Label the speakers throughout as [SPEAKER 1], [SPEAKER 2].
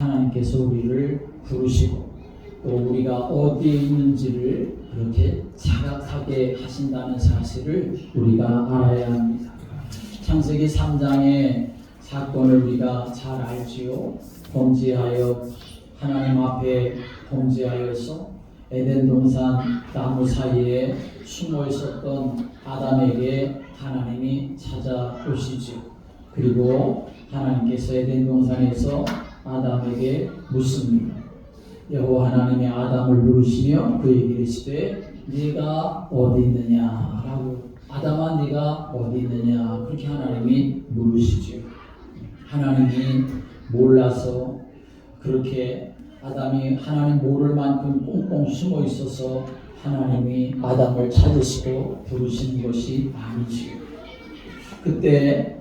[SPEAKER 1] 하나님께서 우리를 부르시고 또 우리가 어디에 있는지를 그렇게 자각하게 하신다는 사실을 우리가 알아야 합니다. 창세기 3장의 사건을 우리가 잘 알지요. 하나님 앞에 범죄하여서 에덴 동산 나무 사이에 숨어 있었던 아담에게 하나님이 찾아오시지요. 그리고 하나님께서 에덴 동산에서 아담에게 묻습니다. 여호와 하나님이 아담을 부르시며 그에게 이르시되 네가 어디 있느냐라고, 아담아 네가 어디 있느냐, 그렇게 하나님이 물으시죠. 하나님이 몰라서 그렇게 아담이 하나님 모를 만큼 꽁꽁 숨어 있어서 하나님이 아담을 찾으시고 부르시는 것이 아니지요. 그때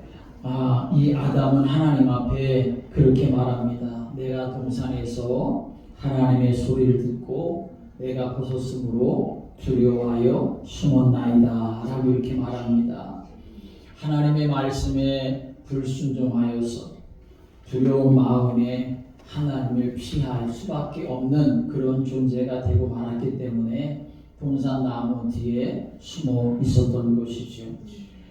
[SPEAKER 1] 이 아담은 하나님 앞에 그렇게 말합니다. 내가 동산에서 하나님의 소리를 듣고 내가 벗었으므로 두려워하여 숨었나이다 라고 이렇게 말합니다. 하나님의 말씀에 불순종하여서 두려운 마음에 하나님을 피할 수밖에 없는 그런 존재가 되고 말았기 때문에 동산 나무 뒤에 숨어 있었던 것이죠.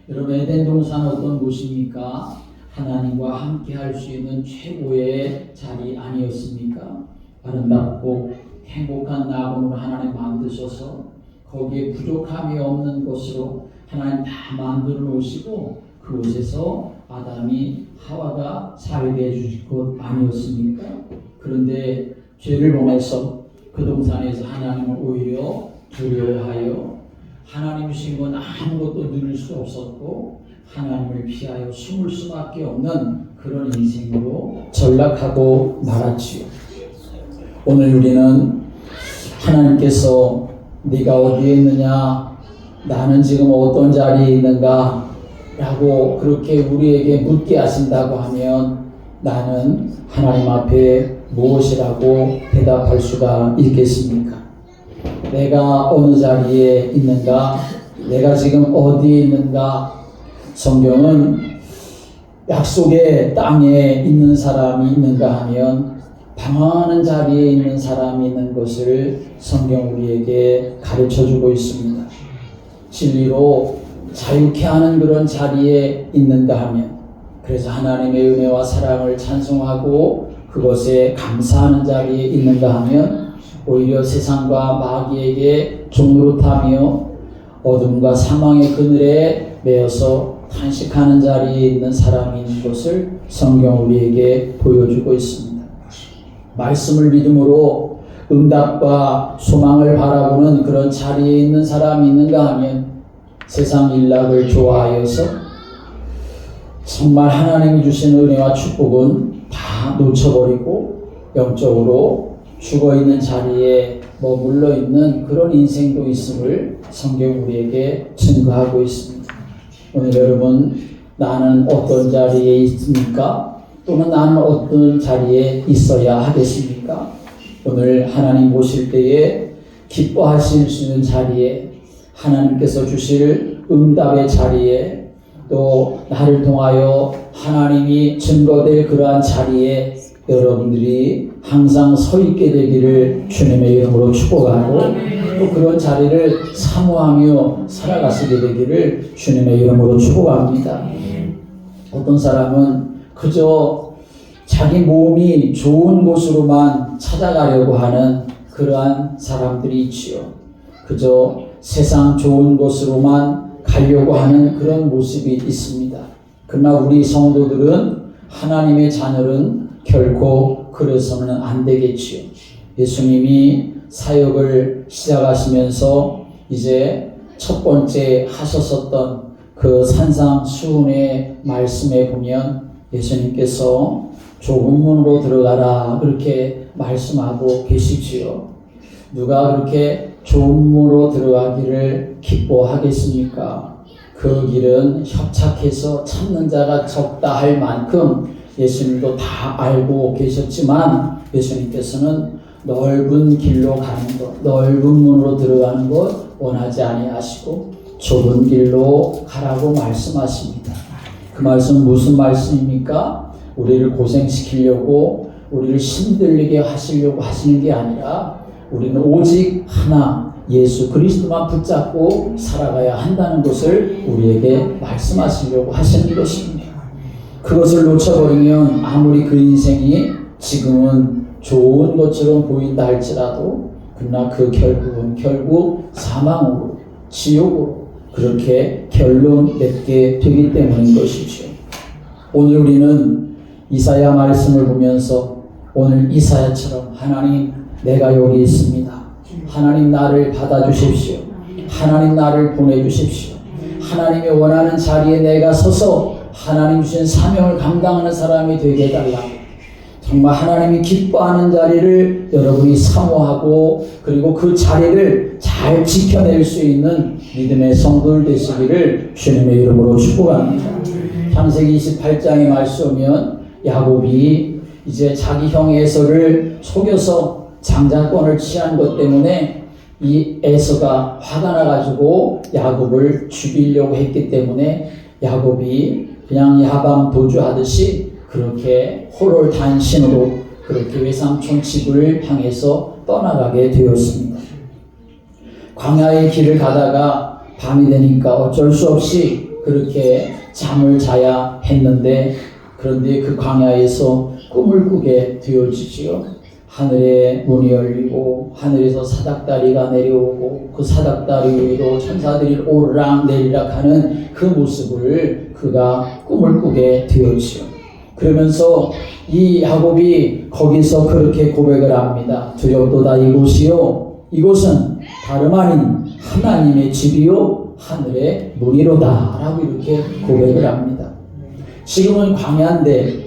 [SPEAKER 1] 여러분, 에덴 동산은 어떤 곳입니까? 하나님과 함께 할 수 있는 최고의 자리 아니었습니까? 아름답고 행복한 낙원으로 하나님 만드셔서 거기에 부족함이 없는 곳으로 하나님 다 만들어 놓으시고 그곳에서 아담이 하와가 살게 해주실 것 아니었습니까? 그런데 죄를 범해서 그 동산에서 하나님을 오히려 두려워하여 하나님 주신 건 아무것도 누릴 수 없었고 하나님을 피하여 숨을 수밖에 없는 그런 인생으로 전락하고 말았지요. 오늘 우리는 하나님께서 네가 어디에 있느냐, 나는 지금 어떤 자리에 있는가 라고 그렇게 우리에게 묻게 하신다고 하면 나는 하나님 앞에 무엇이라고 대답할 수가 있겠습니까? 내가 어느 자리에 있는가, 내가 지금 어디에 있는가. 성경은 약속의 땅에 있는 사람이 있는가 하면 방황하는 자리에 있는 사람이 있는 것을 성경 우리에게 가르쳐주고 있습니다. 진리로 자유케 하는 그런 자리에 있는가 하면, 그래서 하나님의 은혜와 사랑을 찬송하고 그것에 감사하는 자리에 있는가 하면 오히려 세상과 마귀에게 종노릇하며 어둠과 사망의 그늘에 매여서 탄식하는 자리에 있는 사람이 있는 것을 성경 우리에게 보여주고 있습니다. 말씀을 믿음으로 응답과 소망을 바라보는 그런 자리에 있는 사람이 있는가 하면 세상 일락을 좋아하여서 정말 하나님이 주신 은혜와 축복은 다 놓쳐버리고 영적으로 죽어있는 자리에 머물러 있는 그런 인생도 있음을 성경 우리에게 증거하고 있습니다. 오늘 여러분, 나는 어떤 자리에 있습니까? 또는 나는 어떤 자리에 있어야 하겠습니까? 오늘 하나님 보실 때에 기뻐하실 수 있는 자리에, 하나님께서 주실 응답의 자리에, 또 나를 통하여 하나님이 증거될 그러한 자리에 여러분들이 항상 서 있게 되기를 주님의 이름으로 축복하고 또 그런 자리를 사모하며 살아가시게 되기를 주님의 이름으로 축복합니다. 어떤 사람은 그저 자기 몸이 좋은 곳으로만 찾아가려고 하는 그러한 사람들이 있지요. 그저 세상 좋은 곳으로만 가려고 하는 그런 모습이 있습니다. 그러나 우리 성도들은, 하나님의 자녀는 결코 그래서는 안 되겠지요. 예수님이 사역을 시작하시면서 이제 첫 번째 하셨었던 그 산상수훈의 말씀에 보면 예수님께서 좁은 문으로 들어가라 그렇게 말씀하고 계시지요. 누가 그렇게 좁은 문으로 들어가기를 기뻐하겠습니까? 그 길은 협착해서 찾는 자가 적다 할 만큼 예수님도 다 알고 계셨지만 예수님께서는 넓은 길로 가는 것, 넓은 문으로 들어가는 것 원하지 아니하시고 좁은 길로 가라고 말씀하십니다. 그 말씀은 무슨 말씀입니까? 우리를 고생시키려고 우리를 힘들리게 하시려고 하시는 게 아니라 우리는 오직 하나 예수 그리스도만 붙잡고 살아가야 한다는 것을 우리에게 말씀하시려고 하시는 것입니다. 그것을 놓쳐버리면 아무리 그 인생이 지금은 좋은 것처럼 보인다 할지라도 그러나 그 결국은 결국 사망으로 지옥으로 그렇게 결론 맺게 되기 때문인 것이죠. 오늘 우리는 이사야 말씀을 보면서 오늘 이사야처럼 하나님 내가 여기 있습니다. 하나님 나를 받아주십시오. 하나님 나를 보내주십시오. 하나님이 원하는 자리에 내가 서서 하나님 주신 사명을 감당하는 사람이 되게 해달라고. 정말 하나님이 기뻐하는 자리를 여러분이 사모하고 그리고 그 자리를 잘 지켜낼 수 있는 믿음의 성도들 되시기를 주님의 이름으로 축복합니다. 창세기 28장에 말씀 보면 야곱이 이제 자기 형 에서를 속여서 장자권을 취한 것 때문에 이 에서가 화가 나가지고 야곱을 죽이려고 했기 때문에 야곱이 그냥 야밤 도주하듯이 그렇게 호롤단신으로 그렇게 외삼촌 집을 향해서 떠나가게 되었습니다. 광야의 길을 가다가 밤이 되니까 어쩔 수 없이 그렇게 잠을 자야 했는데 그런데 그 광야에서 꿈을 꾸게 되어지지요. 하늘에 문이 열리고 하늘에서 사닥다리가 내려오고 그 사닥다리 위로 천사들이 오르락 내리락 하는 그 모습을 그가 꿈을 꾸게 되었지요. 그러면서 이 야곱이 거기서 그렇게 고백을 합니다. 두렵도다 이곳이요 이곳은 다름 아닌 하나님의 집이요 하늘의 문이로다 라고 이렇게 고백을 합니다. 지금은 광야인데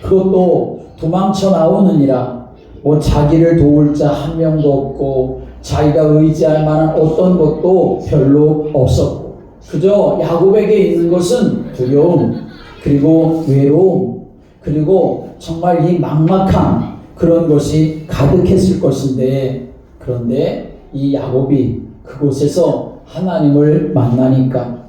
[SPEAKER 1] 그것도 도망쳐 나오느니라 뭐 자기를 도울 자 한 명도 없고 자기가 의지할 만한 어떤 것도 별로 없었고 그저 야곱에게 있는 것은 두려움 그리고 외로움 그리고 정말 이 막막함 그런 것이 가득했을 것인데 그런데 이 야곱이 그곳에서 하나님을 만나니까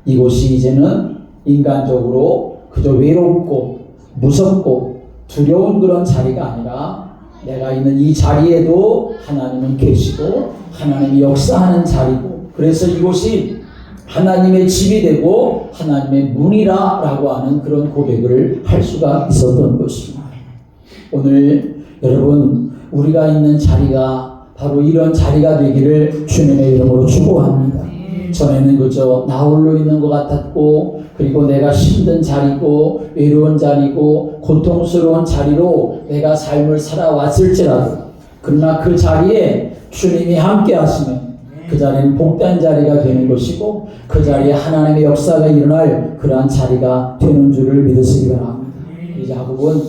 [SPEAKER 1] 이곳이 이제는 인간적으로 그저 외롭고 무섭고 두려운 그런 자리가 아니라 내가 있는 이 자리에도 하나님은 계시고 하나님이 역사하는 자리고 그래서 이곳이 하나님의 집이 되고 하나님의 문이라 라고 하는 그런 고백을 할 수가 있었던 것입니다. 오늘 여러분 우리가 있는 자리가 바로 이런 자리가 되기를 주님의 이름으로 축복합니다. 전에는 그저 나 홀로 있는 것 같았고 그리고 내가 힘든 자리고 외로운 자리고 고통스러운 자리로 내가 삶을 살아왔을지라도 그러나 그 자리에 주님이 함께 하시면 그 자리는 복된 자리가 되는 것이고 그 자리에 하나님의 역사가 일어날 그러한 자리가 되는 줄을 믿으시기 바랍니다. 이 야곱은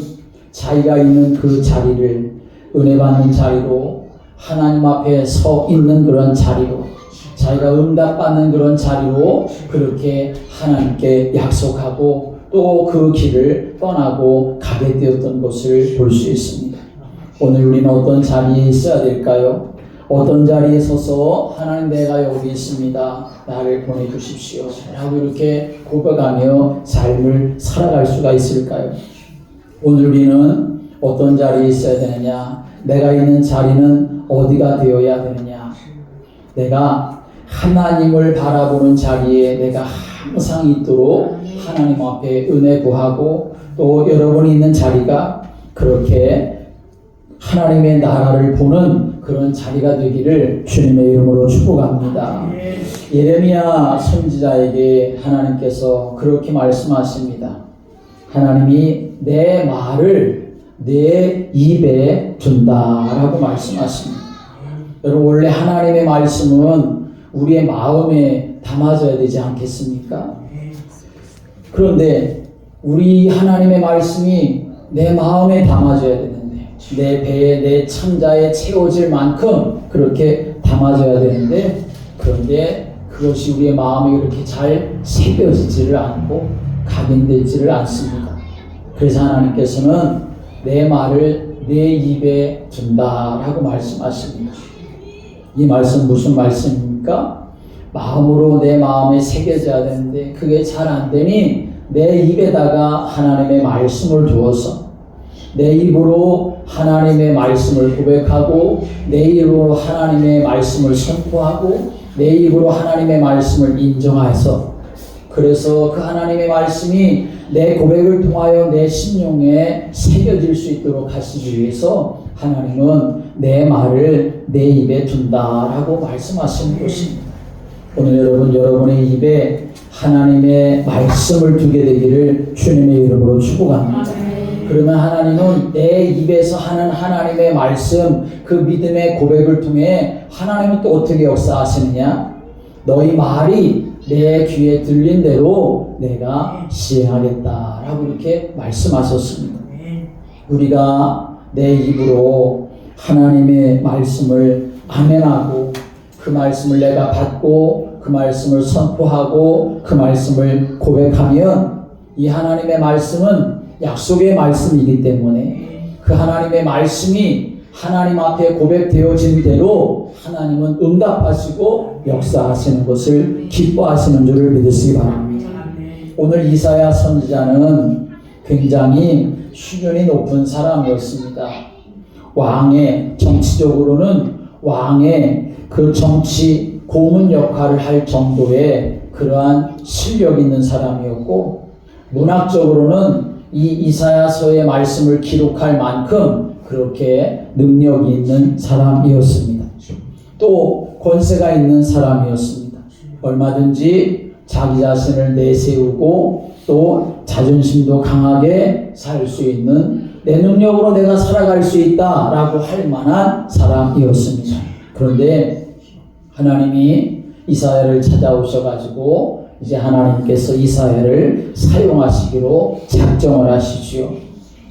[SPEAKER 1] 자기가 있는 그 자리를 은혜 받는 자리로 하나님 앞에 서 있는 그런 자리로 자기가 응답받는 그런 자리로 그렇게 하나님께 약속하고 또 그 길을 떠나고 가게 되었던 것을 볼 수 있습니다. 오늘 우리는 어떤 자리에 있어야 될까요? 어떤 자리에 서서 하나님 내가 여기 있습니다. 나를 보내주십시오. 라고 이렇게 고백하며 삶을 살아갈 수가 있을까요? 오늘 우리는 어떤 자리에 있어야 되느냐? 내가 있는 자리는 어디가 되어야 되느냐? 내가 하나님을 바라보는 자리에 내가 항상 있도록 하나님 앞에 은혜 구하고 또 여러분이 있는 자리가 그렇게 하나님의 나라를 보는 그런 자리가 되기를 주님의 이름으로 축복합니다. 예레미야 선지자에게 하나님께서 그렇게 말씀하십니다. 하나님이 내 말을 내 입에 둔다라고 말씀하십니다. 여러분 원래 하나님의 말씀은 우리의 마음에 담아져야 되지 않겠습니까? 그런데 우리 하나님의 말씀이 내 마음에 담아져야 되는데 내 배에 내 창자에 채워질 만큼 그렇게 담아져야 되는데 그런데 그것이 우리의 마음에 그렇게 잘 새겨지지를 않고 각인되지를 않습니다. 그래서 하나님께서는 내 말을 내 입에 둔다라고 말씀하십니다. 이 말씀 무슨 말씀입니까? 마음으로 내 마음에 새겨져야 되는데 그게 잘 안 되니 내 입에다가 하나님의 말씀을 두어서 내 입으로 하나님의 말씀을 고백하고 내 입으로 하나님의 말씀을 선포하고 내 입으로 하나님의 말씀을 인정해서 그래서 그 하나님의 말씀이 내 고백을 통하여 내 심령에 새겨질 수 있도록 하시기 위해서 하나님은 내 말을 내 입에 둔다라고 말씀하시는 것입니다. 오늘 여러분의 입에 하나님의 말씀을 두게 되기를 주님의 이름으로 축복합니다. 그러면 하나님은 내 입에서 하는 하나님의 말씀, 그 믿음의 고백을 통해 하나님은 또 어떻게 역사하시느냐? 너희 말이 내 귀에 들린 대로 내가 시행하겠다라고 이렇게 말씀하셨습니다. 우리가 내 입으로 하나님의 말씀을 아멘하고 그 말씀을 내가 받고 그 말씀을 선포하고 그 말씀을 고백하면 이 하나님의 말씀은 약속의 말씀이기 때문에 그 하나님의 말씀이 하나님 앞에 고백되어진 대로 하나님은 응답하시고 역사하시는 것을 기뻐하시는 줄을 믿으시기 바랍니다. 오늘 이사야 선지자는 굉장히 수준이 높은 사람이었습니다. 왕의 정치적으로는 왕의 그 정치 고문 역할을 할 정도의 그러한 실력 있는 사람이었고 문학적으로는 이 이사야서의 말씀을 기록할 만큼 그렇게 능력이 있는 사람이었습니다. 또 권세가 있는 사람이었습니다. 얼마든지 자기 자신을 내세우고 또 자존심도 강하게 살 수 있는 내 능력으로 내가 살아갈 수 있다라고 할 만한 사람이었습니다. 그런데 하나님이 이사야를 찾아오셔가지고 이제 하나님께서 이사야를 사용하시기로 작정을 하시지요.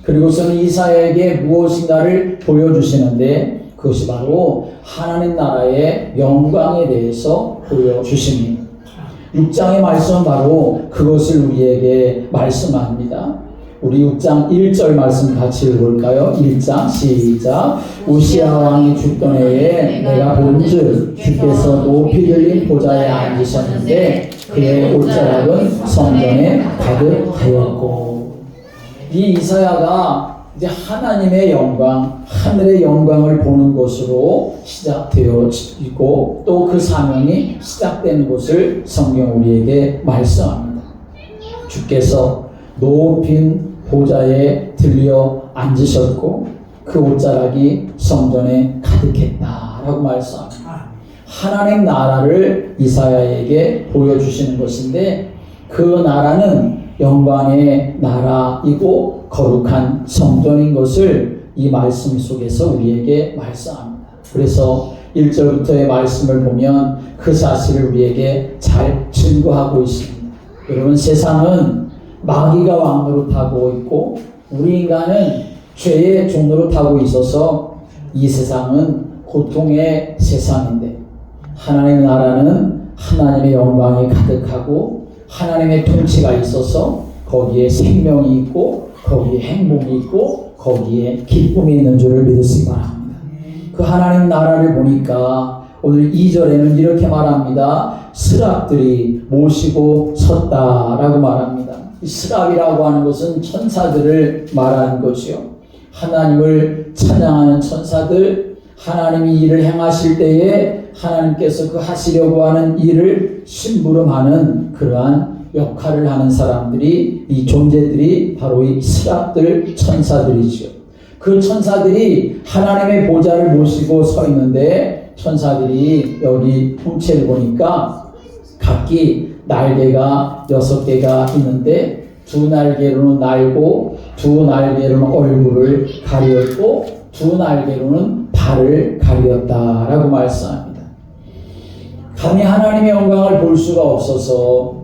[SPEAKER 1] 그리고서는 이사야에게 무엇인가를 보여주시는데 그것이 바로 하나님 나라의 영광에 대해서 보여주십니다. 6장의 말씀은 바로 그것을 우리에게 말씀합니다. 우리 6장 1절 말씀 같이 읽을까요? 1장 시작. 우시야 왕이 죽던 해에 내가 본즉 주께서 높이 들린 보좌에 앉으셨는데 그의 옷자락은 성전에 가득하였고. 이 이사야가 이제 하나님의 영광, 하늘의 영광을 보는 것으로 시작되어지고 또 그 사명이 시작되는 것을 성경 우리에게 말씀합니다. 주께서 높인 보좌에 들려 앉으셨고 그 옷자락이 성전에 가득했다라고 말씀합니다. 하나님 나라를 이사야에게 보여주시는 것인데 그 나라는 영광의 나라이고 거룩한 성전인 것을 이 말씀 속에서 우리에게 말씀합니다. 그래서 1절부터의 말씀을 보면 그 사실을 우리에게 잘 증거하고 있습니다. 여러분, 세상은 마귀가 왕노릇하고 있고 우리 인간은 죄의 종노릇하고 있어서 이 세상은 고통의 세상인데 하나님의 나라는 하나님의 영광이 가득하고 하나님의 통치가 있어서 거기에 생명이 있고 거기에 행복이 있고 거기에 기쁨이 있는 줄을 믿으시기 바랍니다. 그 하나님 나라를 보니까 오늘 2절에는 이렇게 말합니다. 스랍들이 모시고 섰다라고 말합니다. 이 스랍이라고 하는 것은 천사들을 말하는 것이요. 하나님을 찬양하는 천사들, 하나님이 일을 행하실 때에 하나님께서 그 하시려고 하는 일을 심부름하는 그러한 역할을 하는 사람들이, 이 존재들이 바로 이 스랍들 천사들이죠. 그 천사들이 하나님의 보좌를 모시고 서 있는데 천사들이 여기 풍채를 보니까 각기 날개가 6개가 있는데 두 날개로는 날고 두 날개로는 얼굴을 가리었고 두 날개로는 발을 가리었다라고 말씀합니다. 감히 하나님의 영광을 볼 수가 없어서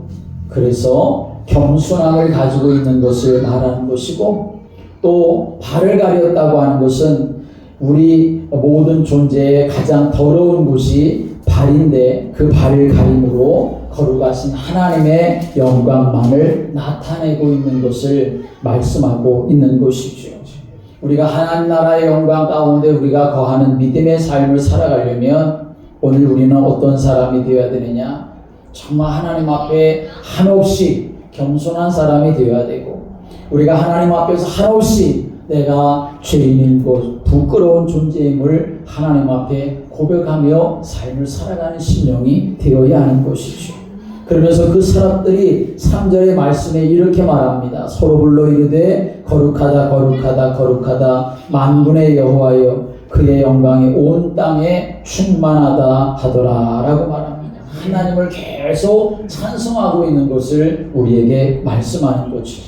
[SPEAKER 1] 그래서 겸손함을 가지고 있는 것을 말하는 것이고 또 발을 가렸다고 하는 것은 우리 모든 존재의 가장 더러운 곳이 발인데 그 발을 가림으로 거룩하신 하나님의 영광만을 나타내고 있는 것을 말씀하고 있는 것이죠. 우리가 하나님 나라의 영광 가운데 우리가 거하는 믿음의 삶을 살아가려면 오늘 우리는 어떤 사람이 되어야 되느냐? 정말 하나님 앞에 한없이 겸손한 사람이 되어야 되고 우리가 하나님 앞에서 한없이 내가 죄인인 것, 부끄러운 존재임을 하나님 앞에 고백하며 삶을 살아가는 심령이 되어야 하는 것이죠. 그러면서 그 사람들이 3절의 말씀에 이렇게 말합니다. 서로 불러 이르되 거룩하다 거룩하다 거룩하다 만군의 여호와여 그의 영광이 온 땅에 충만하다 하더라 라고 말합니다. 하나님을 계속 찬송하고 있는 것을 우리에게 말씀하는 거죠.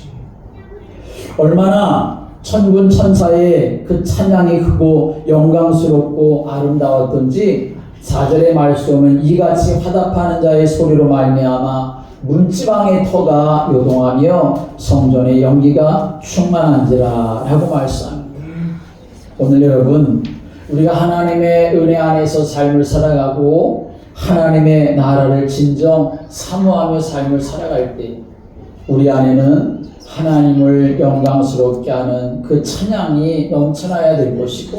[SPEAKER 1] 얼마나 천군 천사의 그 찬양이 크고 영광스럽고 아름다웠던지 4절의 말씀은 이같이 화답하는 자의 소리로 말미암아 문지방의 터가 요동하며 성전의 연기가 충만한지라 라고 말씀합니다. 오늘 여러분 우리가 하나님의 은혜 안에서 삶을 살아가고 하나님의 나라를 진정 사모하며 삶을 살아갈 때 우리 안에는 하나님을 영광스럽게 하는 그 찬양이 넘쳐나야 될 것이고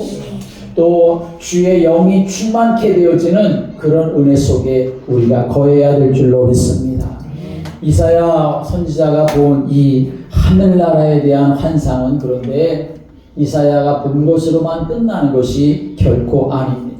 [SPEAKER 1] 또 주의 영이 충만케 되어지는 그런 은혜 속에 우리가 거해야 될 줄로 믿습니다. 이사야 선지자가 본 이 하늘나라에 대한 환상은 그런데 이사야가 본 것으로만 끝나는 것이 결코 아닙니다.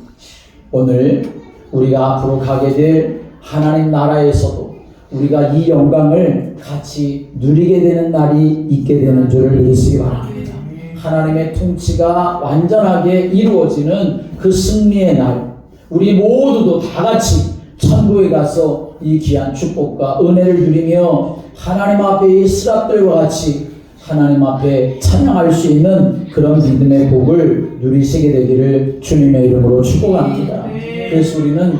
[SPEAKER 1] 오늘 우리가 앞으로 가게 될 하나님 나라에서도 우리가 이 영광을 같이 누리게 되는 날이 있게 되는 줄을 믿으시기 바랍니다. 하나님의 통치가 완전하게 이루어지는 그 승리의 날, 우리 모두도 다 같이 천국에 가서 이 귀한 축복과 은혜를 누리며 하나님 앞에 이 스랍들과 같이 하나님 앞에 찬양할 수 있는 그런 믿음의 복을 누리시게 되기를 주님의 이름으로 축복합니다. 그래서 우리는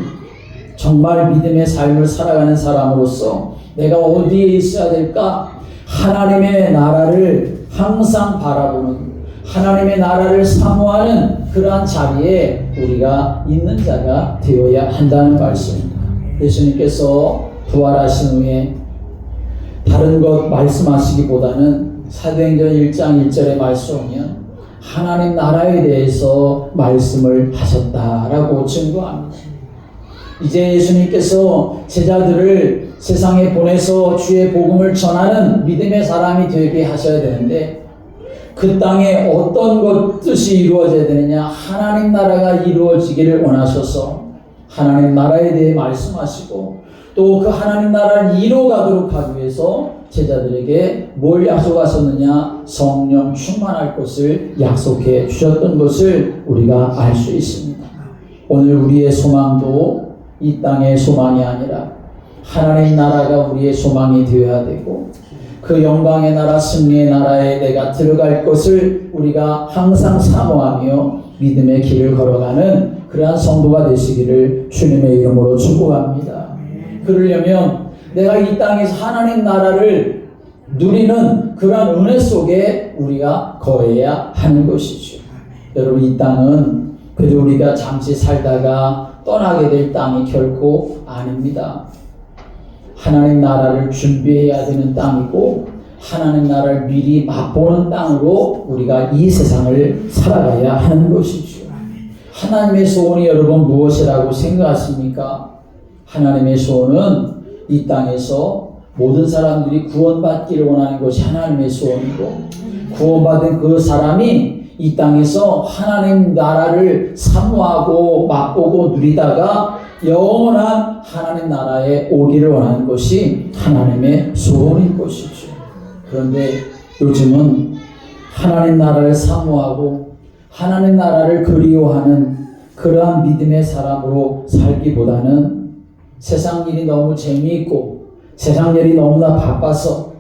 [SPEAKER 1] 정말 믿음의 삶을 살아가는 사람으로서 내가 어디에 있어야 될까? 하나님의 나라를 항상 바라보는, 하나님의 나라를 사모하는 그러한 자리에 우리가 있는 자가 되어야 한다는 말씀입니다. 예수님께서 부활하신 후에 다른 것 말씀하시기보다는 사도행전 1장 1절의 말씀이면 하나님 나라에 대해서 말씀을 하셨다라고 증거합니다. 이제 예수님께서 제자들을 세상에 보내서 주의 복음을 전하는 믿음의 사람이 되게 하셔야 되는데 그 땅에 어떤 것 뜻이 이루어져야 되느냐? 하나님 나라가 이루어지기를 원하셔서 하나님 나라에 대해 말씀하시고 또 그 하나님 나라를 이루어가도록 하기 위해서 제자들에게 뭘 약속하셨느냐? 성령 충만할 것을 약속해 주셨던 것을 우리가 알 수 있습니다. 오늘 우리의 소망도 이 땅의 소망이 아니라 하나님 나라가 우리의 소망이 되어야 되고 그 영광의 나라 승리의 나라에 내가 들어갈 것을 우리가 항상 사모하며 믿음의 길을 걸어가는 그러한 성도가 되시기를 주님의 이름으로 축복합니다. 그러려면 내가 이 땅에서 하나님 나라를 누리는 그러한 은혜 속에 우리가 거해야 하는 것이죠. 여러분 이 땅은 그저 우리가 잠시 살다가 떠나게 될 땅이 결코 아닙니다. 하나님 나라를 준비해야 되는 땅이고 하나님 나라를 미리 맛보는 땅으로 우리가 이 세상을 살아가야 하는 것이죠. 하나님의 소원이 여러분 무엇이라고 생각하십니까? 하나님의 소원은 이 땅에서 모든 사람들이 구원받기를 원하는 것이 하나님의 소원이고 구원받은 그 사람이 이 땅에서 하나님 나라를 사모하고 맛보고 누리다가 영원한 하나님 나라에 오기를 원하는 것이 하나님의 소원인 것이죠. 그런데 요즘은 하나님 나라를 사모하고 하나님 나라를 그리워하는 그러한 믿음의 사람으로 살기보다는 세상 일이 너무 재미있고 세상 일이 너무나 바빠서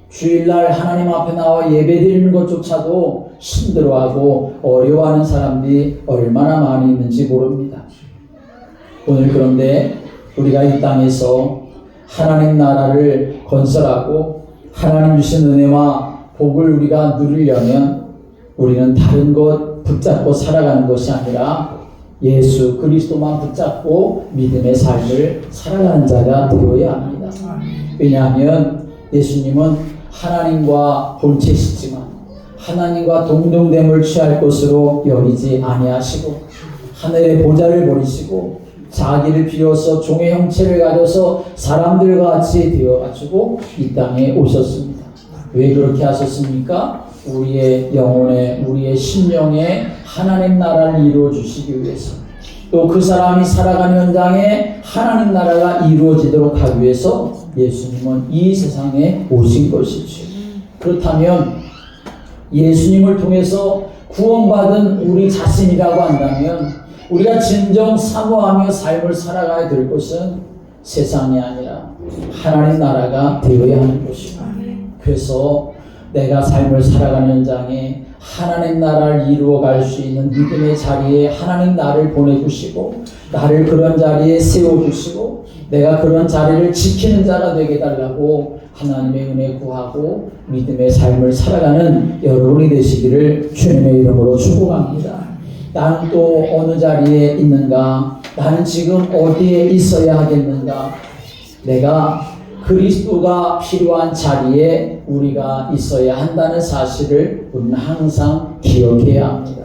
[SPEAKER 1] 주일날 하나님 앞에 나와 예배드리는 것조차도 힘들어하고 어려워하는 사람들이 얼마나 많이 있는지 모릅니다. 오늘 그런데 우리가 이 땅에서 하나님 나라를 건설하고 하나님 주신 은혜와 복을 우리가 누리려면 우리는 다른 것 붙잡고 살아가는 것이 아니라 예수 그리스도만 붙잡고 믿음의 삶을 살아가는 자가 되어야 합니다. 왜냐하면 예수님은 하나님과 본체시지만 하나님과 동등됨을 취할 것으로 여기지 아니하시고 하늘의 보좌를 버리시고 자기를 비워서 종의 형체를 가져서 사람들과 같이 되어가지고 이 땅에 오셨습니다. 왜 그렇게 하셨습니까? 우리의 영혼에, 우리의 심령에 하나님 나라를 이루어 주시기 위해서, 또 그 사람이 살아가는 현장에 하나님 나라가 이루어지도록 하기 위해서 예수님은 이 세상에 오신 것이죠. 그렇다면 예수님을 통해서 구원받은 우리 자신이라고 한다면 우리가 진정 사모하며 삶을 살아가야 될 것은 세상이 아니라 하나님 나라가 되어야 하는 것입니다. 그래서 내가 삶을 살아가는 현장에 하나님 나라를 이루어갈 수 있는 믿음의 자리에 하나님 나를 보내주시고 나를 그런 자리에 세워주시고 내가 그런 자리를 지키는 자가 되게 해달라고 하나님의 은혜 구하고 믿음의 삶을 살아가는 여러분이 되시기를 주님의 이름으로 축복합니다. 나는 또 어느 자리에 있는가? 나는 지금 어디에 있어야 하겠는가? 내가 그리스도가 필요한 자리에 우리가 있어야 한다는 사실을 우리는 항상 기억해야 합니다.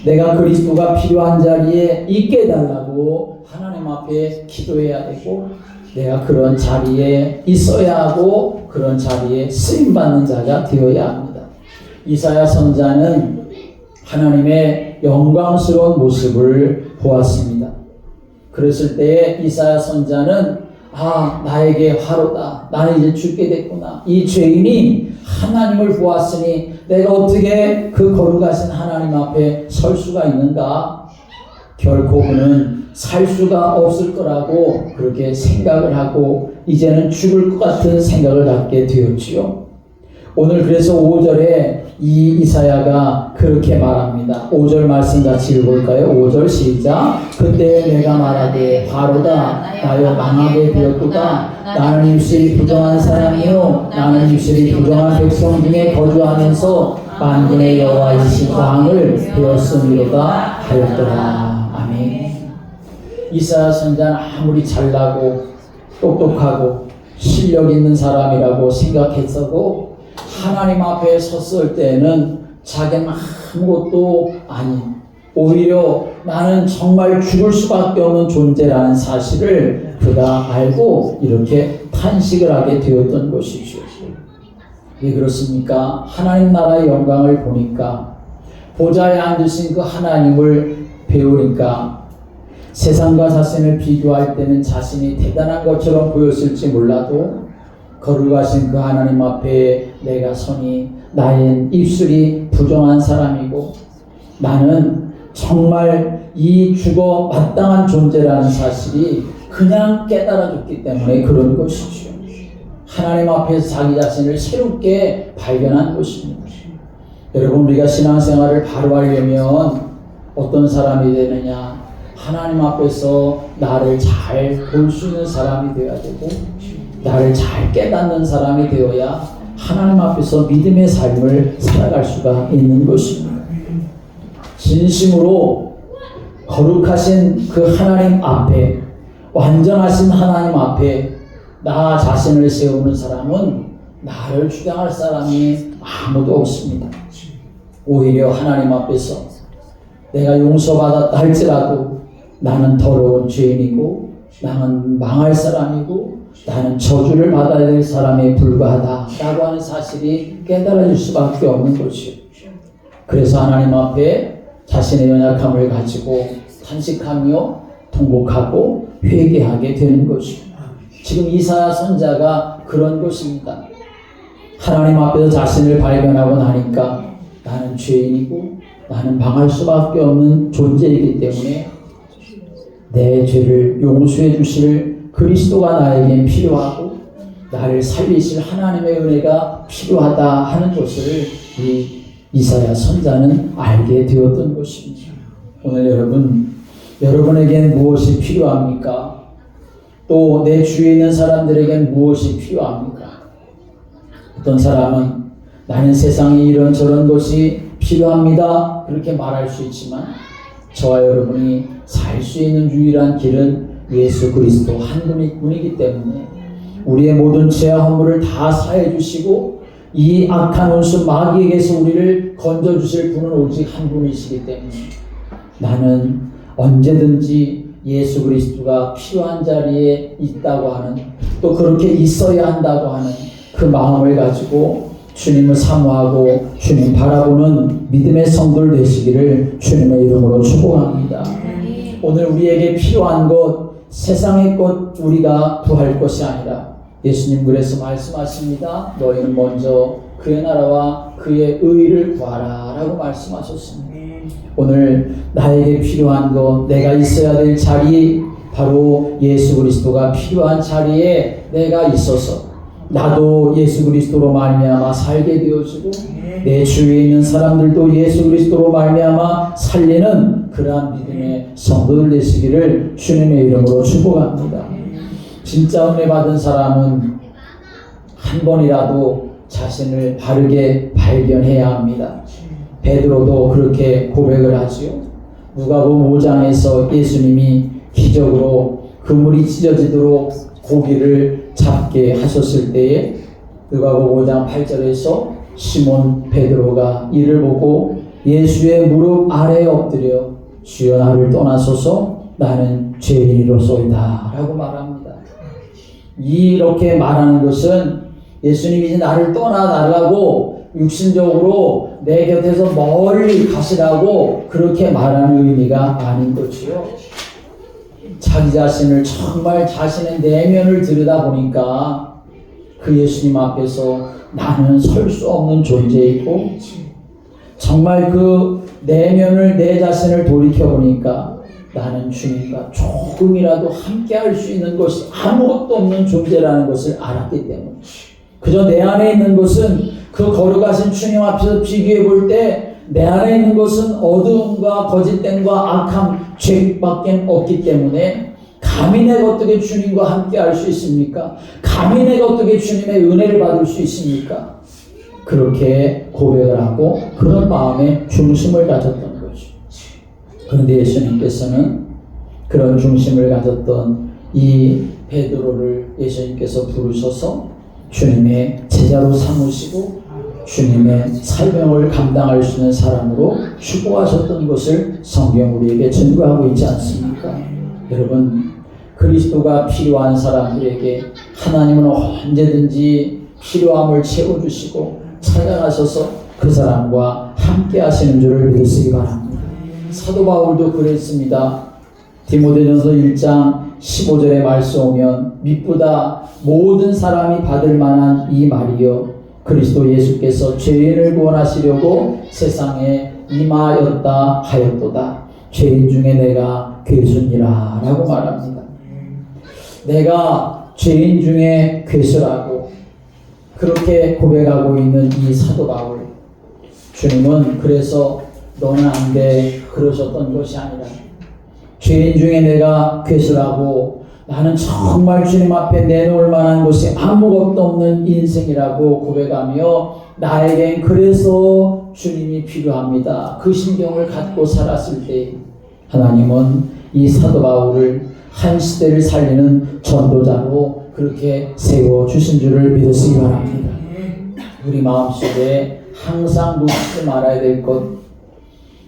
[SPEAKER 1] 내가 그리스도가 필요한 자리에 있게 해달라고 하나님 앞에 기도해야 되고 내가 그런 자리에 있어야 하고 그런 자리에 쓰임받는 자가 되어야 합니다. 이사야 선지자는 하나님의 영광스러운 모습을 보았습니다. 그랬을 때에 이사야 선지자는 나에게 화로다. 나는 이제 죽게 됐구나. 이 죄인이 하나님을 보았으니 내가 어떻게 그 거룩하신 하나님 앞에 설 수가 있는가? 결코 그는 살 수가 없을 거라고 그렇게 생각을 하고 이제는 죽을 것 같은 생각을 갖게 되었지요. 오늘 그래서 5절에 이 이사야가 그렇게 말합니다. 5절 말씀 같이 읽어볼까요? 5절 시작. 그때 내가 말하되 바로다 나여 망하게 되었도다. 나는 입술이 부정한 사람이요 나는 입술이 부정한 백성 중에 거주하면서 만군의 여호와이신 왕을 배웠음이로다 하였더라. 아멘. 이사야 선지자는 아무리 잘나고 똑똑하고 실력 있는 사람이라고 생각했어도 하나님 앞에 섰을 때는 자기는 아무것도 아닌 오히려 나는 정말 죽을 수밖에 없는 존재라는 사실을 그가 알고 이렇게 탄식을 하게 되었던 것이죠. 왜 그렇습니까? 하나님 나라의 영광을 보니까 보좌에 앉으신 그 하나님을 배우니까 세상과 자신을 비교할 때는 자신이 대단한 것처럼 보였을지 몰라도 거룩하신 그 하나님 앞에 내가 서니 나의 입술이 부정한 사람이고 나는 정말 이 죽어 마땅한 존재라는 사실이 그냥 깨달아졌기 때문에 그런 것이죠. 하나님 앞에서 자기 자신을 새롭게 발견한 것입니다. 여러분 우리가 신앙생활을 바로 하려면 어떤 사람이 되느냐? 하나님 앞에서 나를 잘 볼 수 있는 사람이 되어야 되고 나를 잘 깨닫는 사람이 되어야 하나님 앞에서 믿음의 삶을 살아갈 수가 있는 것입니다. 진심으로 거룩하신 그 하나님 앞에 완전하신 하나님 앞에 나 자신을 세우는 사람은 나를 주장할 사람이 아무도 없습니다. 오히려 하나님 앞에서 내가 용서받았다 할지라도 나는 더러운 죄인이고 나는 망할 사람이고 나는 저주를 받아야 될 사람에 불과하다라고 하는 사실이 깨달아질 수밖에 없는 것이요. 그래서 하나님 앞에 자신의 연약함을 가지고 탄식하며 통곡하고 회개하게 되는 것입니다. 지금 이사야 선지자가 그런 것입니다. 하나님 앞에서 자신을 발견하고 나니까 나는 죄인이고 나는 망할 수밖에 없는 존재이기 때문에 내 죄를 용서해 주실 그리스도가 나에겐 필요하고 나를 살리실 하나님의 은혜가 필요하다 하는 것을 이 이사야 선지자는 알게 되었던 것입니다. 오늘 여러분에겐 무엇이 필요합니까? 또 내 주위에 있는 사람들에겐 무엇이 필요합니까? 어떤 사람은 나는 세상에 이런저런 것이 필요합니다 그렇게 말할 수 있지만 저와 여러분이 살 수 있는 유일한 길은 예수 그리스도 한 분이기 때문에 우리의 모든 죄와 허물을 다 사해 주시고 이 악한 원수 마귀에게서 우리를 건져 주실 분은 오직 한 분이시기 때문에 나는 언제든지 예수 그리스도가 필요한 자리에 있다고 하는 또 그렇게 있어야 한다고 하는 그 마음을 가지고 주님을 사모하고 주님 바라보는 믿음의 성도들 되시기를 주님의 이름으로 축복합니다. 오늘 우리에게 필요한 것, 세상의 것 우리가 구할 것이 아니라 예수님 그래서 말씀하십니다. 너희는 먼저 그의 나라와 그의 의를 구하라 라고 말씀하셨습니다. 오늘 나에게 필요한 것, 내가 있어야 될 자리, 바로 예수 그리스도가 필요한 자리에 내가 있어서 나도 예수 그리스도로 말미암아 살게 되어지고 내 주위에 있는 사람들도 예수 그리스도로 말미암아 살리는 그러한 믿음의 성도들 되시기를 주님의 이름으로 축복합니다. 진짜 은혜 받은 사람은 한 번이라도 자신을 바르게 발견해야 합니다. 베드로도 그렇게 고백을 하지요. 누가복음 5장에서 예수님이 기적으로 그물이 찢어지도록 고기를 잡게 하셨을 때에 누가복음 5장 8절에서 시몬 베드로가 이를 보고 예수의 무릎 아래에 엎드려 주여 나를 떠나소서 나는 죄인이로소이다 라고 말합니다. 이렇게 말하는 것은 예수님이 이제 나를 떠나달라고 육신적으로 내 곁에서 멀리 가시라고 그렇게 말하는 의미가 아닌 거지요. 자기 자신을 정말 자신의 내면을 들여다보니까 그 예수님 앞에서 나는 설 수 없는 존재이고 정말 그 내면을 내 자신을 돌이켜보니까 나는 주님과 조금이라도 함께 할 수 있는 것이 아무것도 없는 존재라는 것을 알았기 때문에 그저 내 안에 있는 것은 그 거룩하신 주님 앞에서 비교해 볼 때 내 안에 있는 것은 어두움과 거짓됨과 악함, 죄밖에 없기 때문에 감히 내가 어떻게 주님과 함께 할 수 있습니까? 감히 내가 어떻게 주님의 은혜를 받을 수 있습니까? 그렇게 고백을 하고 그런 마음에 중심을 가졌던 거죠. 그런데 예수님께서는 그런 중심을 가졌던 이 베드로를 예수님께서 부르셔서 주님의 제자로 삼으시고 주님의 사명을 감당할 수 있는 사람으로 추구하셨던 것을 성경 우리에게 증거하고 있지 않습니까? 여러분, 그리스도가 필요한 사람들에게 하나님은 언제든지 필요함을 채워주시고 찾아가셔서 그 사람과 함께 하시는 줄을 믿으시기 바랍니다. 사도 바울도 그랬습니다. 디모데전서 1장 15절의 말씀 오면 믿보다 모든 사람이 받을 만한 이 말이요 그리스도 예수께서 죄인을 구원하시려고 세상에 임하였다 하였도다. 죄인 중에 내가 괴수니라 라고 말합니다. 내가 죄인 중에 괴수라고 그렇게 고백하고 있는 이 사도 바울, 주님은 그래서 너는 안 돼 그러셨던 것이 아니라 죄인 중에 내가 괴수라고 나는 정말 주님 앞에 내놓을 만한 것이 아무것도 없는 인생이라고 고백하며 나에겐 그래서 주님이 필요합니다. 그 심경을 갖고 살았을 때 하나님은 이 사도 바울을 한 시대를 살리는 전도자로 그렇게 세워주신 줄을 믿으시기 바랍니다. 우리 마음속에 항상 놓치지 말아야 될 것,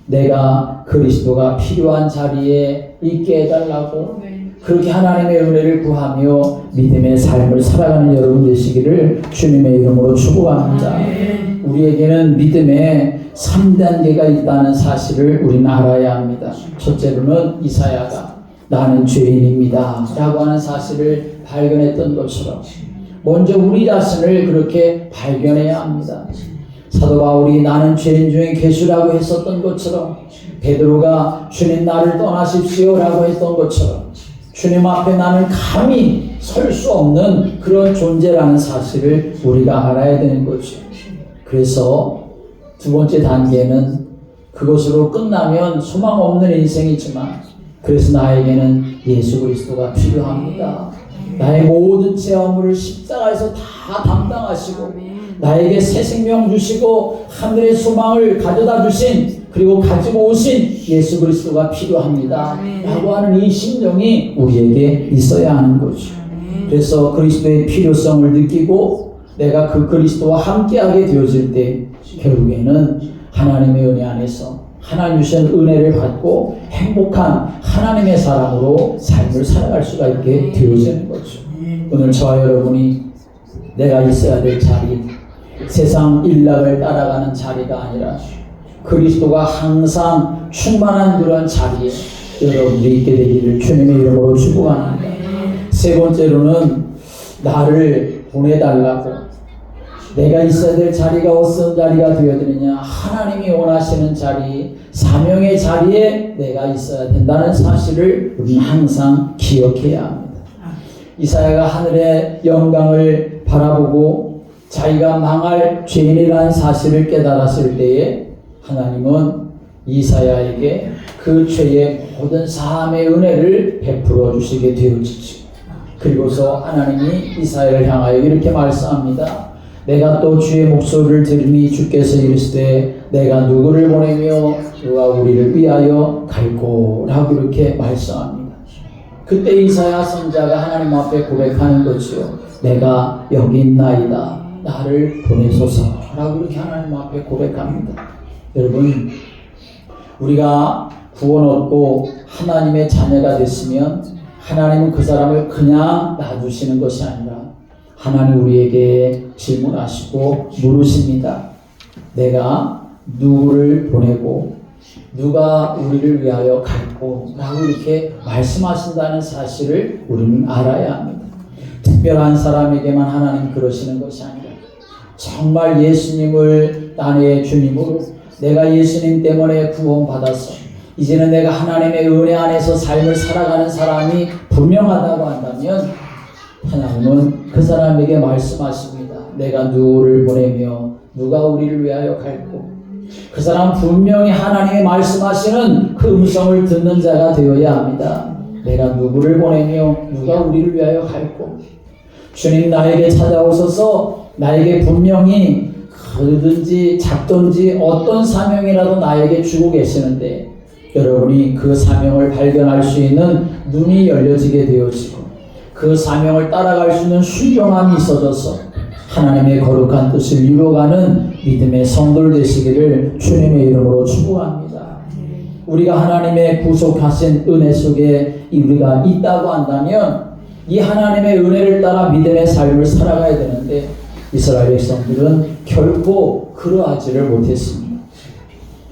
[SPEAKER 1] 내가 그리스도가 필요한 자리에 있게 해달라고 그렇게 하나님의 은혜를 구하며 믿음의 삶을 살아가는 여러분 되시기를 주님의 이름으로 축복합니다. 우리에게는 믿음의 3단계가 있다는 사실을 우리는 알아야 합니다. 첫째로는 이사야가 나는 죄인입니다 라고 하는 사실을 발견했던 것처럼 먼저 우리 자신을 그렇게 발견해야 합니다. 사도 바울이 나는 죄인 중에 괴수라고 했었던 것처럼 베드로가 주님 나를 떠나십시오 라고 했던 것처럼 주님 앞에 나는 감히 설 수 없는 그런 존재라는 사실을 우리가 알아야 되는 거죠. 그래서 두 번째 단계는 그것으로 끝나면 소망 없는 인생이지만 그래서 나에게는 예수 그리스도가 필요합니다. 나의 모든 죄 허물을 십자가에서 다 담당하시고 나에게 새 생명 주시고 하늘의 소망을 가져다 주신 그리고 가지고 오신 예수 그리스도가 필요합니다 라고 하는 이 심정이 우리에게 있어야 하는 거죠. 그래서 그리스도의 필요성을 느끼고 내가 그 그리스도와 함께하게 되어질 때 결국에는 하나님의 은혜 안에서 하나님 주신 은혜를 받고 행복한 하나님의 사람으로 삶을 살아갈 수가 있게 되어지는 거죠. 오늘 저와 여러분이 내가 있어야 될 자리, 세상 일락을 따라가는 자리가 아니라 그리스도가 항상 충만한 그런 자리에 여러분들이 있게 되기를 주님의 이름으로 축복합니다. 세 번째로는 나를 보내달라고, 내가 있어야 될 자리가 어떤 자리가 되어드느냐, 하나님이 원하시는 자리, 사명의 자리에 내가 있어야 된다는 사실을 우리는 항상 기억해야 합니다. 이사야가 하늘의 영광을 바라보고 자기가 망할 죄인이라는 사실을 깨달았을 때에 하나님은 이사야에게 그 죄의 모든 사함의 은혜를 베풀어 주시게 되어지죠. 그리고서 하나님이 이사야를 향하여 이렇게 말씀합니다. 내가 또 주의 목소리를 들으니 주께서 이르시되 내가 누구를 보내며 누가 우리를 위하여 갈꼬 라고 이렇게 말씀합니다. 그때 이사야 선자가 하나님 앞에 고백하는 거죠. 내가 여기 있나이다. 나를 보내소서 라고 이렇게 하나님 앞에 고백합니다. 여러분, 우리가 구원 얻고 하나님의 자녀가 됐으면 하나님은 그 사람을 그냥 놔두시는 것이 아니라 하나님 우리에게 질문하시고 물으십니다. 내가 누구를 보내고 누가 우리를 위하여 갈고 라고 이렇게 말씀하신다는 사실을 우리는 알아야 합니다. 특별한 사람에게만 하나님 그러시는 것이 아니라 정말 예수님을 나의 주님으로 내가 예수님 때문에 구원받아서 이제는 내가 하나님의 은혜 안에서 삶을 살아가는 사람이 분명하다고 한다면 하나님은 그 사람에게 말씀하십니다. 내가 누구를 보내며 누가 우리를 위하여 갈고, 그 사람 분명히 하나님이 말씀하시는 그 음성을 듣는 자가 되어야 합니다. 내가 누구를 보내며 누가 우리를 위하여 갈고, 주님 나에게 찾아오셔서 나에게 분명히 크든지 작든지 어떤 사명이라도 나에게 주고 계시는데 여러분이 그 사명을 발견할 수 있는 눈이 열려지게 되어지고 그 사명을 따라갈 수 있는 순종함이 있어져서 하나님의 거룩한 뜻을 이루어가는 믿음의 성도들 되시기를 주님의 이름으로 축복합니다. 우리가 하나님의 구속하신 은혜 속에 우리가 있다고 한다면 이 하나님의 은혜를 따라 믿음의 삶을 살아가야 되는데 이스라엘 백성들은 결코 그러하지를 못했습니다.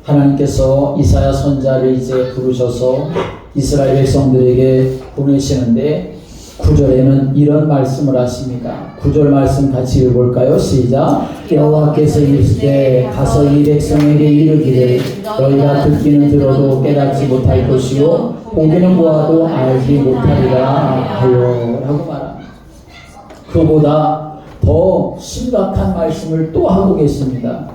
[SPEAKER 1] 하나님께서 이사야 선자를 이제 부르셔서 이스라엘 백성들에게 보내시는데 9절에는 이런 말씀을 하십니다. 9절 말씀 같이 읽어볼까요? 시작. 여호와께서 이르시되 가서 이 백성에게 이르기를 너희가 듣기는 들어도 깨닫지 못할 것이요 보기는 보아도 알지 못하리라 하여 라고 말합니다. 그보다 더 심각한 말씀을 또 하고 계십니다.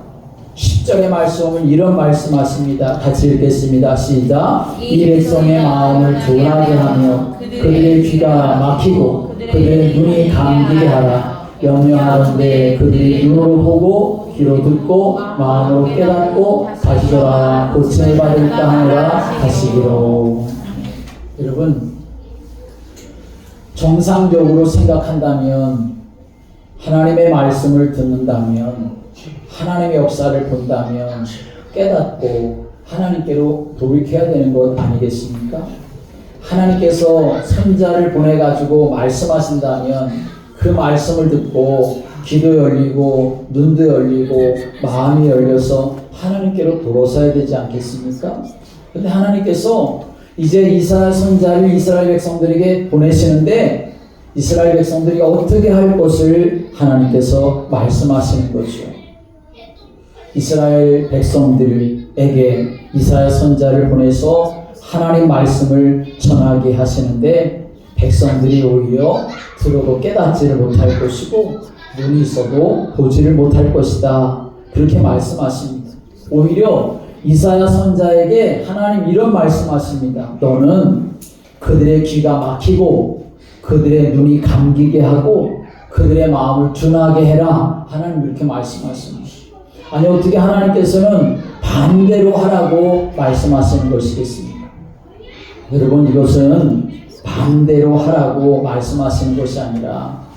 [SPEAKER 1] 10절의 말씀은 이런 말씀하십니다. 같이 읽겠습니다. 시작. 이 백성의 마음을 둔하게 하며 그들의 귀가 막히고 그들의 눈이 감기게 하라. 염려하는데 그들이 눈으로 보고 귀로 듣고 마음으로 깨닫고 다시 돌아 고침을 받을까 하노라 하시기로. 여러분, 정상적으로 생각한다면 하나님의 말씀을 듣는다면 하나님의 역사를 본다면 깨닫고 하나님께로 돌이켜야 되는 것 아니겠습니까? 하나님께서 선자를 보내가지고 말씀하신다면 그 말씀을 듣고 귀도 열리고 눈도 열리고 마음이 열려서 하나님께로 돌아서야 되지 않겠습니까? 근데 하나님께서 이제 이스라엘 선자를 이스라엘 백성들에게 보내시는데 이스라엘 백성들이 어떻게 할 것을 하나님께서 말씀하시는 거죠. 이스라엘 백성들에게 이사야 선자를 보내서 하나님 말씀을 전하게 하시는데 백성들이 오히려 들어도 깨닫지를 못할 것이고 눈이 있어도 보지를 못할 것이다. 그렇게 말씀하십니다. 오히려 이사야 선자에게 하나님 이런 말씀하십니다. 너는 그들의 귀가 막히고 그들의 눈이 감기게 하고 그들의 마음을 둔하게 해라. 하나님 이렇게 말씀하십니다. 아니 어떻게 하나님께서는 반대로 하라고 말씀하시는 것이겠습니까? 여러분, 이것은 반대로 하라고 말씀하시는 것이 아니라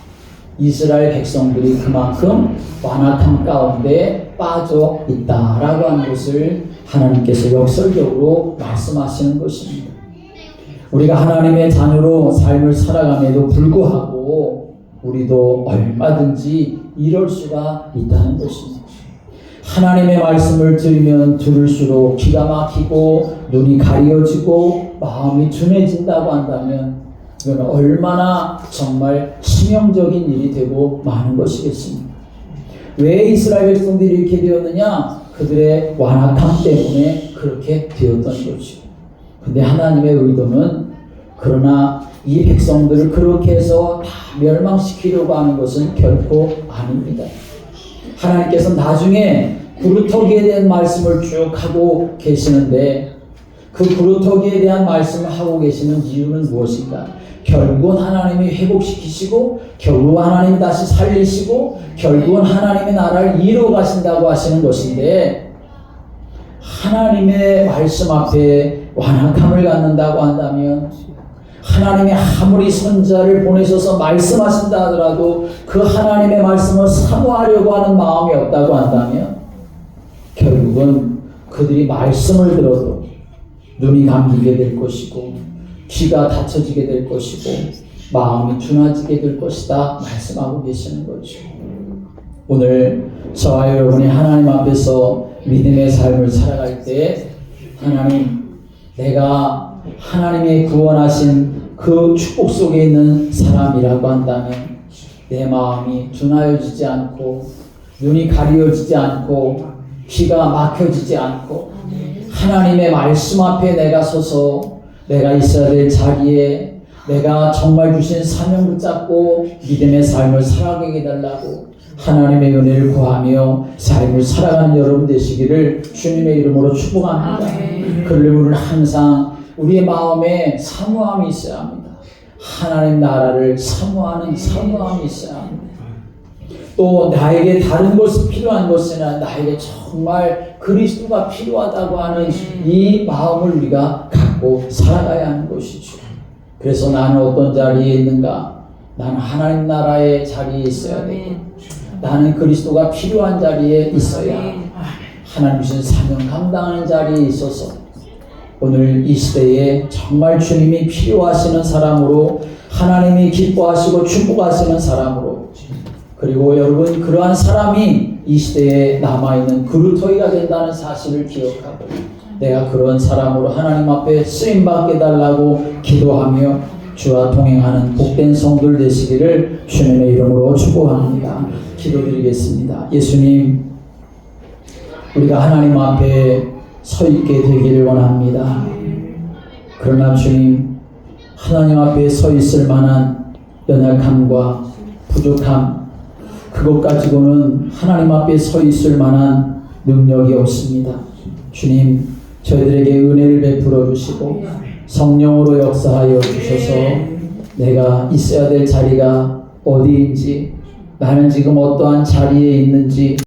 [SPEAKER 1] 이스라엘 백성들이 그만큼 완악함 가운데 빠져 있다라고 하는 것을 하나님께서 역설적으로 말씀하시는 것입니다. 우리가 하나님의 자녀로 삶을 살아감에도 불구하고 우리도 얼마든지 이럴 수가 있다는 것입니다. 하나님의 말씀을 들으면 들을수록 기가 막히고 눈이 가려지고 마음이 둔해진다고 한다면 이건 얼마나 정말 치명적인 일이 되고 마는 것이겠습니까? 왜 이스라엘 백성들이 이렇게 되었느냐? 그들의 완악함 때문에 그렇게 되었던 거죠. 근데 하나님의 의도는 그러나 이 백성들을 그렇게 해서 다 멸망시키려고 하는 것은 결코 아닙니다. 하나님께서 나중에 구루터기에 대한 말씀을 쭉 하고 계시는데 그 구루터기에 대한 말씀을 하고 계시는 이유는 무엇인가? 결국은 하나님이 회복시키시고 결국은 하나님이 다시 살리시고 결국은 하나님의 나라를 이루어 가신다고 하시는 것인데 하나님의 말씀 앞에 완악함을 갖는다고 한다면 하나님이 아무리 선지자를 보내셔서 말씀하신다 하더라도 그 하나님의 말씀을 사모하려고 하는 마음이 없다고 한다면 결국은 그들이 말씀을 들어도 눈이 감기게 될 것이고 귀가 닫혀지게 될 것이고 마음이 둔해지게 될 것이다 말씀하고 계시는 거죠. 오늘 저와 여러분이 하나님 앞에서 믿음의 삶을 살아갈 때 하나님 내가 하나님의 구원하신 그 축복 속에 있는 사람이라고 한다면 내 마음이 둔하여지지 않고 눈이 가려지지 않고 귀가 막혀지지 않고 하나님의 말씀 앞에 내가 서서 내가 있어야 될 자리에 내가 정말 주신 사명 붙잡고 믿음의 삶을 살아가게 해달라고 하나님의 은혜를 구하며 삶을 살아가는 여러분 되시기를 주님의 이름으로 축복합니다. 그러므로 항상 우리의 마음에 사모함이 있어야 합니다. 하나님 나라를 사모하는 사모함이 있어야 합니다. 또 나에게 다른 것이 필요한 것이 아니라 나에게 정말 그리스도가 필요하다고 하는 이 마음을 우리가 갖고 살아가야 하는 것이죠. 그래서 나는 어떤 자리에 있는가? 나는 하나님 나라의 자리에 있어야 되고 나는 그리스도가 필요한 자리에 있어야 하나님 주신 사명 감당하는 자리에 있어서 오늘 이 시대에 정말 주님이 필요하시는 사람으로 하나님이 기뻐하시고 축복하시는 사람으로 그리고 여러분 그러한 사람이 이 시대에 남아있는 그루터기가 된다는 사실을 기억하고 내가 그런 사람으로 하나님 앞에 쓰임받게 달라고 기도하며 주와 동행하는 복된 성도들 되시기를 주님의 이름으로 축복합니다. 기도드리겠습니다. 예수님 우리가 하나님 앞에 서 있게 되기를 원합니다. 그러나 주님 하나님 앞에 서 있을 만한 연약함과 부족함 그것 가지고는 하나님 앞에 서 있을 만한 능력이 없습니다. 주님 저희들에게 은혜를 베풀어 주시고 성령으로 역사하여 주셔서 내가 있어야 될 자리가 어디인지 나는 지금 어떠한 자리에 있는지